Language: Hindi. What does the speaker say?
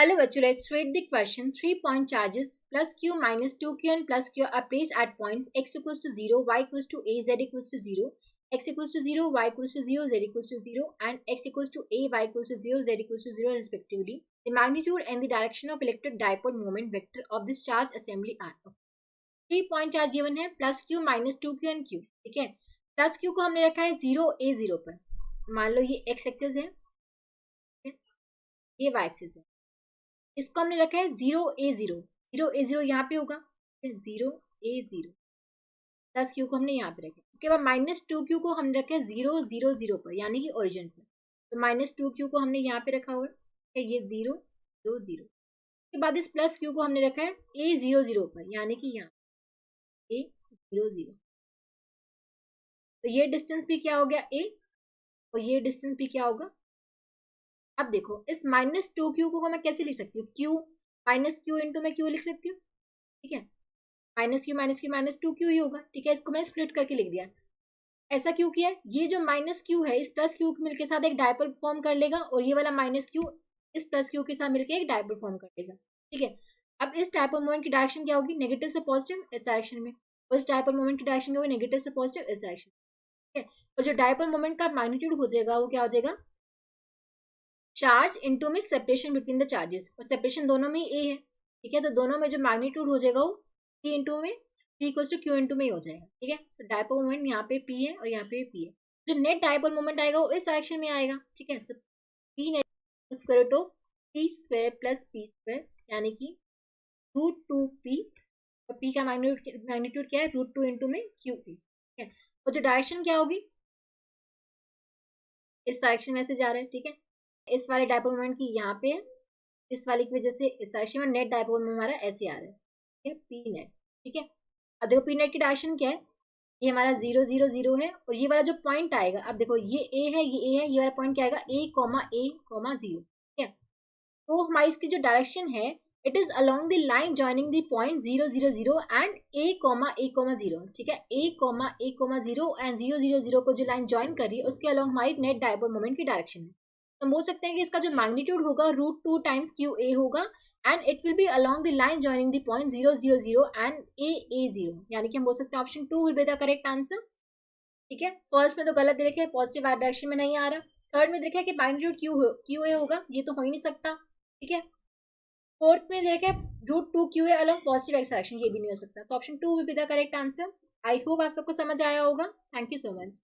Hello bachcho, let's read the question. 3-point charges plus q minus 2q and plus q are placed at points x equals to 0, y equals to a, z equals to 0, x equals to 0, y equals to 0, z equals to 0 and x equals to a, y equals to 0, z equals to 0 respectively. The magnitude and the direction of electric dipole moment vector of this charge assembly are. 3-point charge given है plus q minus 2q and q. ठीक है, प्लस q को हमने रखा है 0 a 0 पर. मान लो ये x एक्सिस है, ये y एक्सिस है. इसको हमने रखा है 0 a 0 यहाँ पे होगा 0 a 0 प्लस क्यू को हमने यहाँ पे रखा है. उसके बाद माइनस 2q को हमने रखा है 0 0 0 पर यानी कि ओरिजिन पर. तो माइनस 2q को हमने यहाँ पे रखा हुआ है ये 0 0 0. उसके बाद इस प्लस q को हमने रखा है a 0 0 पर यानी कि यहाँ a 0 0. तो ये डिस्टेंस भी क्या हो गया a और ये डिस्टेंस भी क्या होगा. अब देखो इस माइनस 2q को मैं कैसे लिख सकती हूँ, q माइनस क्यू इंटू मैं q लिख सकती हूँ. ठीक है, माइनस क्यू माइनस 2q ही होगा. ठीक है, इसको मैं स्प्लिट करके लिख दिया. ऐसा क्यों किया, ये जो माइनस q है इस प्लस q मिलके साथ एक डायपोल फॉर्म कर लेगा और ये वाला माइनस q इस प्लस q के साथ मिलकर एक डायपोल फॉर्म कर लेगा. ठीक है, अब इस डायपोल मोमेंट की डायरेक्शन क्या होगी, नेगेटिव से पॉजिटिव इस डायरेक्शन में, और इस डायपोल मोमेंट की डायरेक्शन क्या होगी, नेगेटिव से पॉजिटिव इस डायरेक्शन. ठीक है, और जो डायपोल मोमेंट का मैग्नीट्यूड हो जाएगा वो क्या हो जाएगा, चार्ज इंटू में सेपरेशन बिटवीन द चार्जेस, और सेपरेशन दोनों में ए है. ठीक है, तो दोनों में जो मैग्नीट्यूड हो जाएगा वो पी इंटू में P equals to Q into में ही हो जाएगा. ठीक है, सो डायपोल मोमेंट यहाँ पे पी है और यहाँ पे पी है. जो नेट डायपोल मोमेंट आएगा वो इस डायरेक्शन में आएगा. ठीक है, so P net square root of P square plus P square यानी कि √2p और p का मैग्नीट्यूड क्या है √2 इंटू में क्यू पी. ठीक है, और जो डायरेक्शन क्या होगी इस डायरेक्शन में से जा रहा है. ठीक है, इस वाले डायपोल मोमेंट की यहाँ पे है, इस वाले की वजह से इस डायरेक्शन में नेट डायपोल मोमेंट हमारा ऐसे आ रहा है. ठीक है, पी नेट. ठीक है, अब देखो पी नेट की डायरेक्शन क्या है, ये हमारा 0 0 0 है और ये वाला जो पॉइंट आएगा, अब देखो ये ए है ये वाला पॉइंट क्या आएगा a, a, 0. ठीक है, तो हमारी इसकी जो डायरेक्शन है it is along the line joining the point 0 0 0 and a, 0. ठीक है, a, 0 एंड 0 0 0 को जो लाइन ज्वाइन कर रही है उसके अलोंग हमारी नेट डायपोल मोमेंट की डायरेक्शन है. तो बोल सकते हैं कि इसका जो मैग्नीट्यूड होगा √2 टाइम्स क्यू ए होगा and it will be along the line joining the point 0 0 0 and a 0 यानी कि हम बोल सकते हैं option 2 will be the correct answer. ठीक है, फर्स्ट में तो गलत दे रखा है, पॉजिटिव डायरेक्शन में नहीं आ रहा. थर्ड में देखा है कि मैग्नीट्यूड क्यू ए होगा, ये तो हो ही नहीं सकता. ठीक है, फोर्थ में देखा है √2 Q a along positive x direction, ये भी नहीं हो सकता. So option 2 will be the correct answer. I hope आप सबको समझ आया होगा. Thank you so much.